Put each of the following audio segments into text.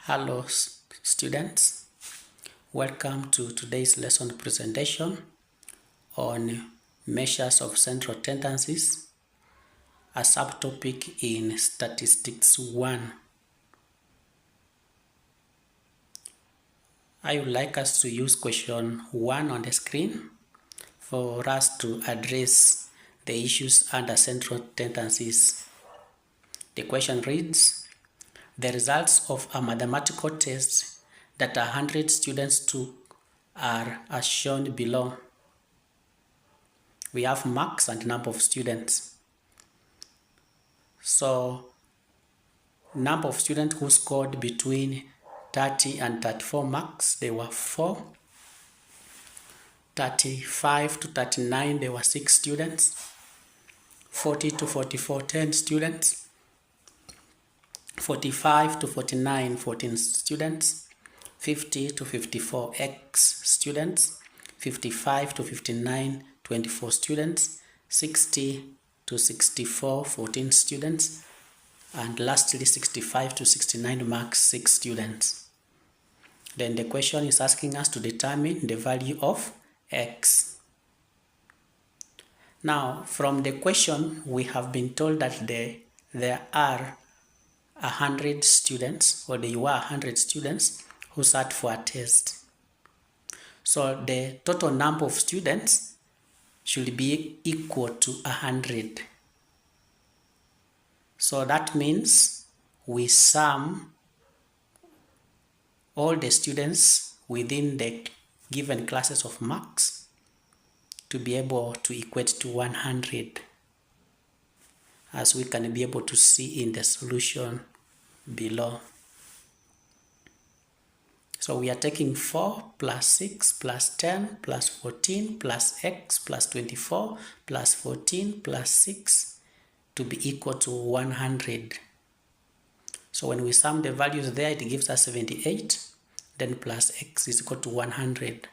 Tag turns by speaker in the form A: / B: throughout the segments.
A: Hello students, welcome to today's lesson presentation on measures of central tendencies, a subtopic in Statistics 1. I would like us to use question 1 on the screen for us to address the issues under central tendencies. The question reads, the results of a mathematical test that 100 students took are as shown below. We have marks and number of students. So, number of students who scored between 30 and 34 marks, they were 4. 35 to 39, there were 6 students. 40 to 44, 10 students. 45 to 49, 14 students. 50 to 54, X students. 55 to 59, 24 students. 60 to 64, 14 students. And lastly, 65 to 69 marks, 6 students. Then the question is asking us to determine the value of X. Now, from the question, we have been told that there are 100 students, or there were 100 students who sat for a test. So the total number of students should be equal to 100. So that means we sum all the students within the given classes of marks to be able to equate to 100, as we can be able to see in the solution below. So we are taking 4 plus 6 plus 10 plus 14 plus X plus 24 plus 14 plus 6 to be equal to 100. So when we sum the values there, it gives us 78, then plus X is equal to 100.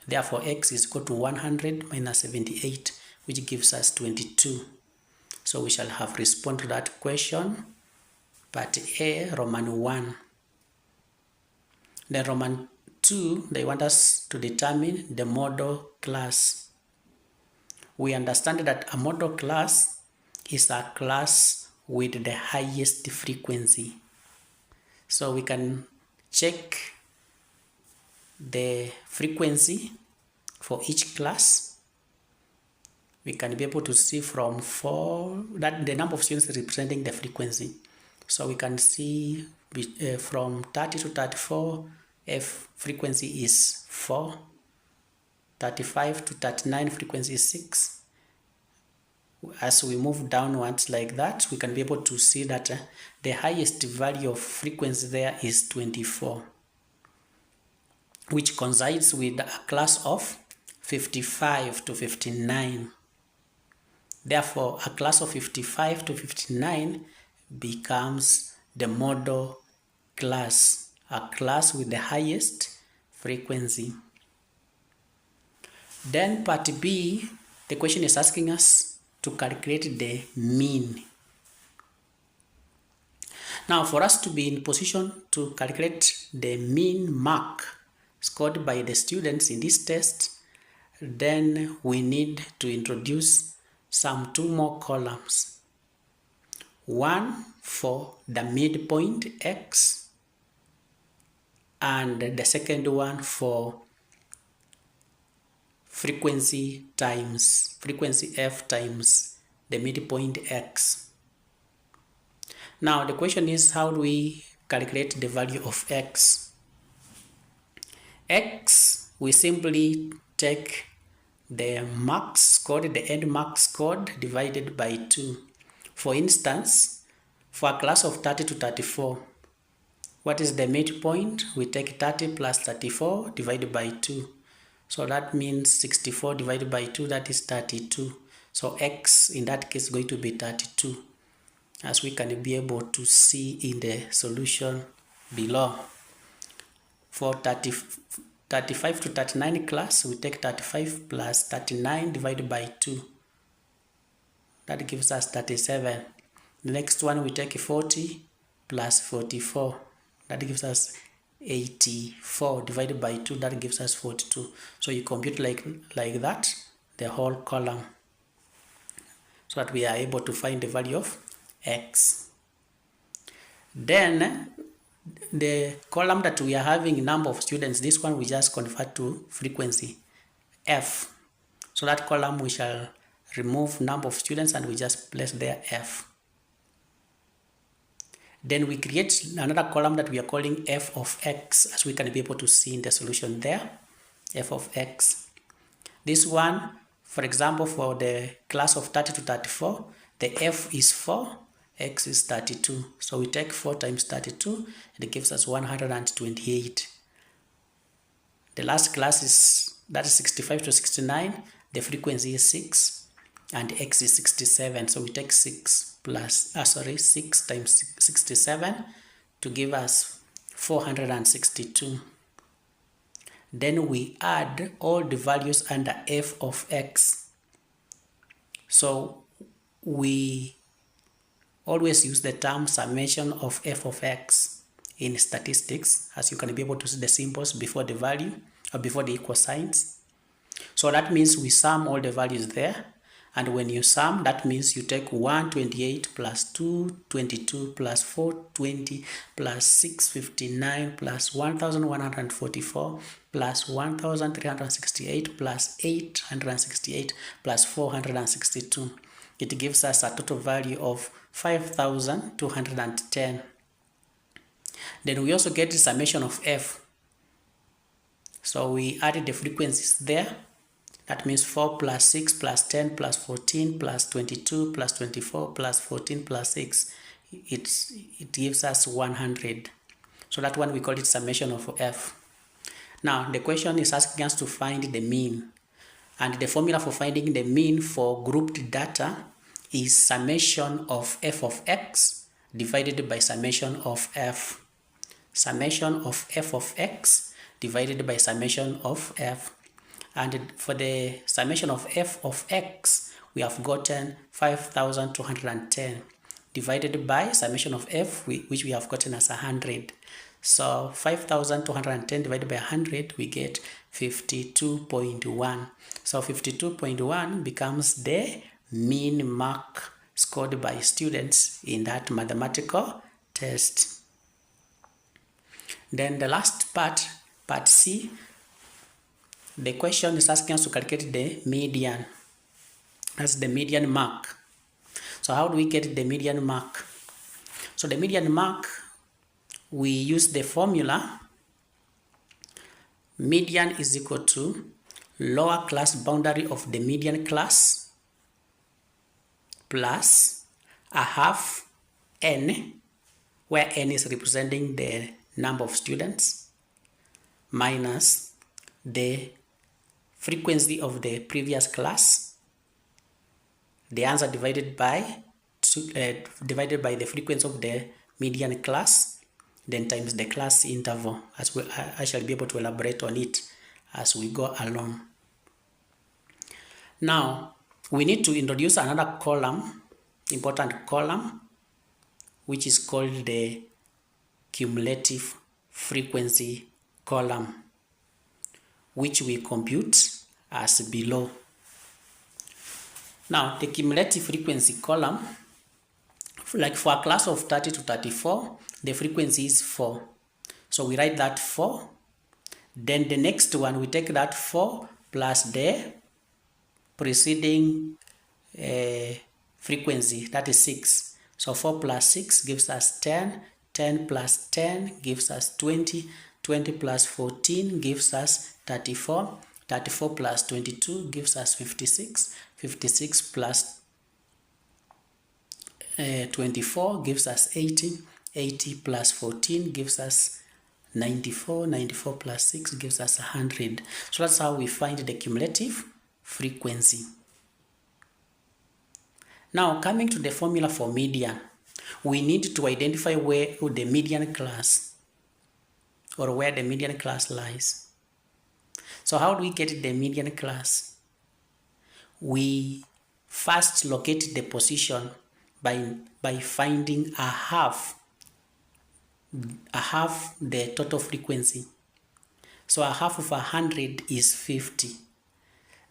A: Therefore, X is equal to 100 minus 78, which gives us 22. So we shall have responded to that question, part A, Roman 1. Then Roman 2, they want us to determine the model class. We understand that a model class is a class with the highest frequency. So we can check the frequency for each class. We can be able to see from 4 that the number of students representing the frequency. So we can see from 30 to 34, F frequency is 4. 35 to 39, frequency is 6. As we move downwards like that, we can be able to see that the highest value of frequency there is 24, which coincides with a class of 55 to 59. Therefore, a class of 55 to 59 becomes the model class, a class with the highest frequency. Then part B, the question is asking us to calculate the mean. Now, for us to be in position to calculate the mean mark scored by the students in this test, then we need to introduce some 2 more columns. One for the midpoint X, and the second one for frequency F times the midpoint X. Now the question is, how do we calculate the value of X? X, we simply take the marks scored, the end marks scored, divided by 2. For instance, for a class of 30 to 34, what is the midpoint? We take 30 plus 34 divided by 2. So that means 64 divided by 2, that is 32. So X in that case is going to be 32, as we can be able to see in the solution below. For 35 to 39 class, we take 35 plus 39 divided by 2. That gives us 37. The next one, we take 40 plus 44 that gives us 84 divided by 2, that gives us 42. So you compute like that the whole column so that we are able to find the value of x. Then the column that we are having number of students, this one we just convert to frequency f. So that column we shall remove number of students and we just place there f. Then we create another column that we are calling f of x, as we can be able to see in the solution there, f of x. This one, for example, for the class of 30 to 34, the f is 4, x is 32. So we take 4 times 32, and it gives us 128. The last class is, that is 65 to 69, the frequency is 6, and x is 67. So we take 6 times 67 to give us 462. Then we add all the values under f of x. So we always use the term summation of f of x in statistics, as you can be able to see the symbols before the value or before the equal signs. So that means we sum all the values there, and when you sum, that means you take 128 plus 222 plus 420 plus 659 plus 1144 plus 1368 plus 868 plus 462. It gives us a total value of 5210. Then we also get the summation of f. So we added the frequencies there. That means 4 plus 6 plus 10 plus 14 plus 22 plus 24 plus 14 plus 6. It gives us 100. So that one we call it summation of f. Now the question is asking us to find the mean. And the formula for finding the mean for grouped data is summation of f of x divided by summation of f. Summation of f of x divided by summation of f. And for the summation of f of x, we have gotten 5210 divided by summation of f, which we have gotten as 100. So 5210 divided by 100, we get 52.1. So 52.1 becomes the mean mark scored by students in that mathematical test. Then the last part, part C, the question is asking us to calculate the median. That's the median mark. So how do we get the median mark? So the median mark, we use the formula median is equal to lower class boundary of the median class plus a half n, where n is representing the number of students, minus the frequency of the previous class, the answer divided by the frequency of the median class, then times the class interval. As I shall be able to elaborate on it as we go along. Now we need to introduce another column, important column, which is called the cumulative frequency column, which we compute as below. Now the cumulative frequency column, like for a class of 30 to 34, the frequency is 4. So we write that 4. Then the next one, we take that 4 plus the preceding frequency, that is 6. So 4 plus 6 gives us 10. 10 plus 10 gives us 20. 20 plus 14 gives us 34. 34 plus 22 gives us 56. 56 plus 24 gives us 80. 80 plus 14 gives us 94. 94 plus 6 gives us 100. So that's how we find the cumulative frequency. Now coming to the formula for median, we need to identify where the median class or where the median class lies. So how do we get the median class? We first locate the position by finding a half a half the total frequency. So a half of 100 is 50.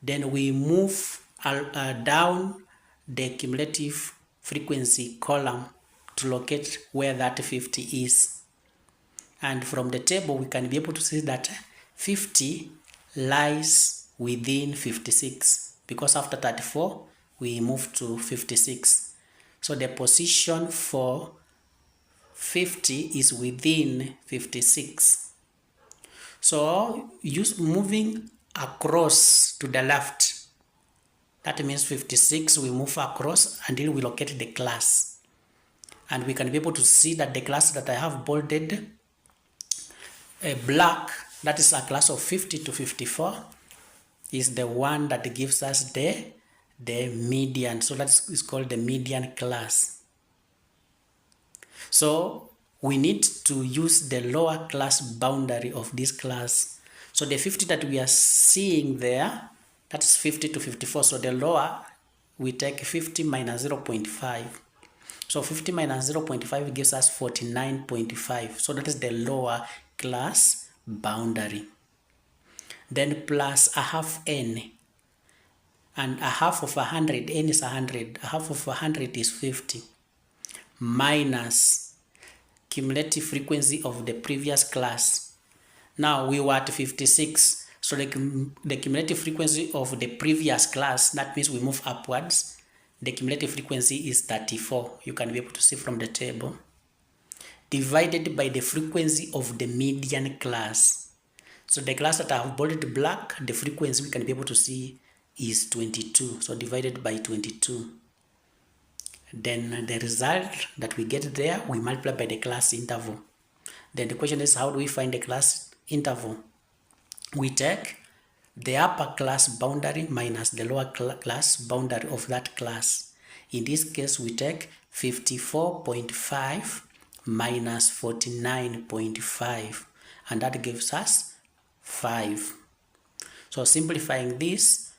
A: Then we move down the cumulative frequency column to locate where that 50 is. And from the table, we can be able to see that 50 lies within 56, because after 34, we move to 56. So the position for 50 is within 56. So moving across to the left, that means 56, we move across until we locate the class. And we can be able to see that the class that I have bolded black, that is a class of 50 to 54, is the one that gives us the median. So that is called the median class. So we need to use the lower class boundary of this class. So the 50 that we are seeing there, that is 50 to 54. So the lower, we take 50 minus 0.5. So 50 minus 0.5 gives us 49.5. So that is the lower class boundary. Then plus a half n. And a half of 100, n is 100. A half of 100 is 50. Minus cumulative frequency of the previous class. Now we were at 56. So the cumulative frequency of the previous class, that means we move upwards. The cumulative frequency is 34. You can be able to see from the table. Divided by the frequency of the median class. So the class that I have bolded black, the frequency we can be able to see is 22. So divided by 22. Then the result that we get there, we multiply by the class interval. Then the question is, how do we find the class interval? We take the upper class boundary minus the lower class boundary of that class. In this case, we take 54.5 minus 49.5, and that gives us 5. So simplifying this,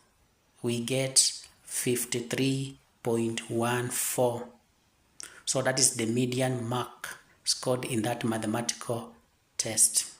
A: we get 53.14. So that is the median mark scored in that mathematical test.